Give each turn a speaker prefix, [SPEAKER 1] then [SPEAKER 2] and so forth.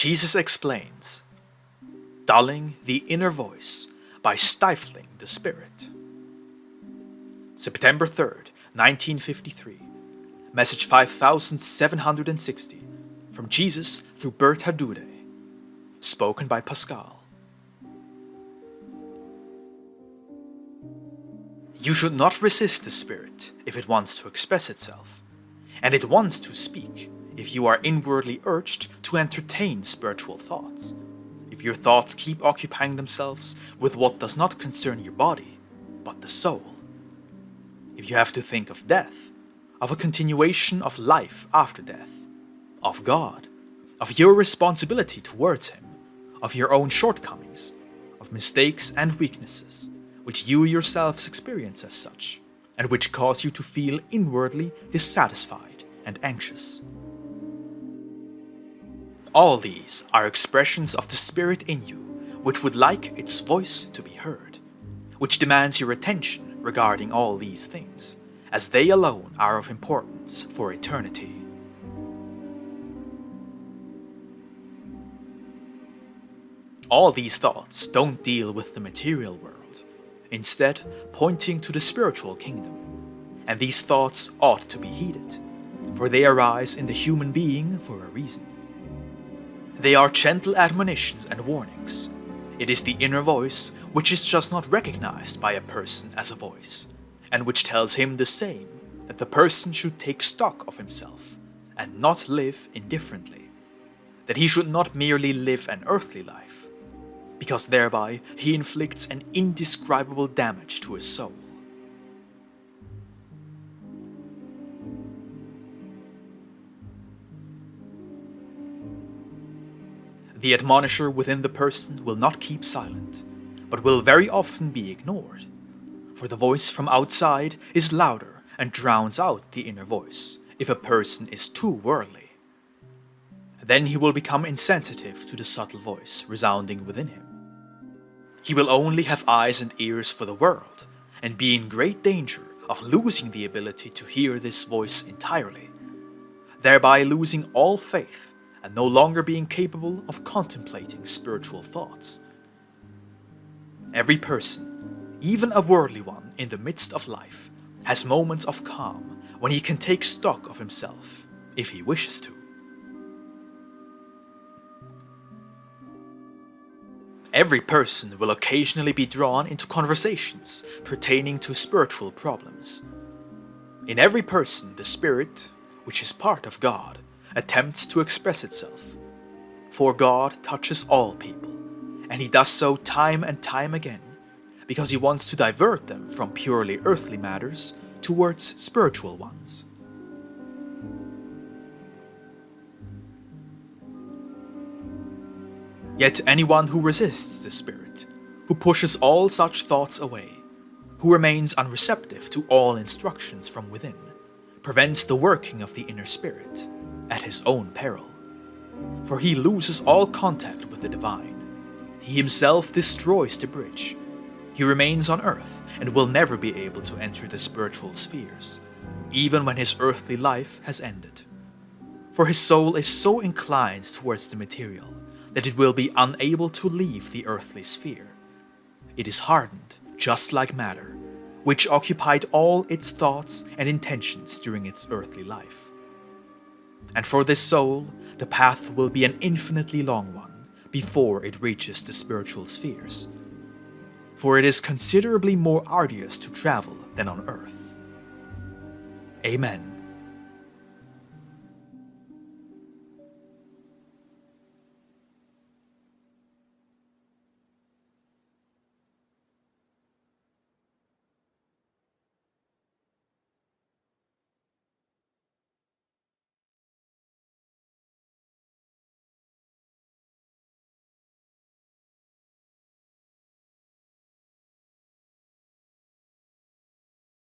[SPEAKER 1] Jesus explains, dulling the inner voice by stifling the spirit. September 3rd, 1953. Message 5760 from Jesus through Bertha Dudde. Spoken by Pascal. You should not resist the spirit if it wants to express itself, and it wants to speak if you are inwardly urged to entertain spiritual thoughts. If your thoughts keep occupying themselves with what does not concern your body, but the soul. If you have to think of death, of a continuation of life after death, of God, of your responsibility towards Him, of your own shortcomings, of mistakes and weaknesses, which you yourselves experience as such, and which cause you to feel inwardly dissatisfied and anxious. All these are expressions of the spirit in you, which would like its voice to be heard, which demands your attention regarding all these things, as they alone are of importance for eternity. All these thoughts don't deal with the material world, instead pointing to the spiritual kingdom, and these thoughts ought to be heeded, for they arise in the human being for a reason. They are gentle admonitions and warnings. It is the inner voice which is just not recognized by a person as a voice, and which tells him the same, that the person should take stock of himself, and not live indifferently, that he should not merely live an earthly life, because thereby he inflicts an indescribable damage to his soul. The admonisher within the person will not keep silent, but will very often be ignored, for the voice from outside is louder and drowns out the inner voice if a person is too worldly. Then he will become insensitive to the subtle voice resounding within him. He will only have eyes and ears for the world, and be in great danger of losing the ability to hear this voice entirely, thereby losing all faith and no longer being capable of contemplating spiritual thoughts. Every person, even a worldly one in the midst of life, has moments of calm when he can take stock of himself, if he wishes to. Every person will occasionally be drawn into conversations pertaining to spiritual problems. In every person, the spirit, which is part of God, attempts to express itself. For God touches all people, and He does so time and time again, because He wants to divert them from purely earthly matters towards spiritual ones. Yet anyone who resists the Spirit, who pushes all such thoughts away, who remains unreceptive to all instructions from within, prevents the working of the inner spirit, at his own peril. For he loses all contact with the divine. He himself destroys the bridge. He remains on earth and will never be able to enter the spiritual spheres, even when his earthly life has ended. For his soul is so inclined towards the material that it will be unable to leave the earthly sphere. It is hardened, just like matter, which occupied all its thoughts and intentions during its earthly life. And for this soul, the path will be an infinitely long one before it reaches the spiritual spheres. For it is considerably more arduous to travel than on earth. Amen.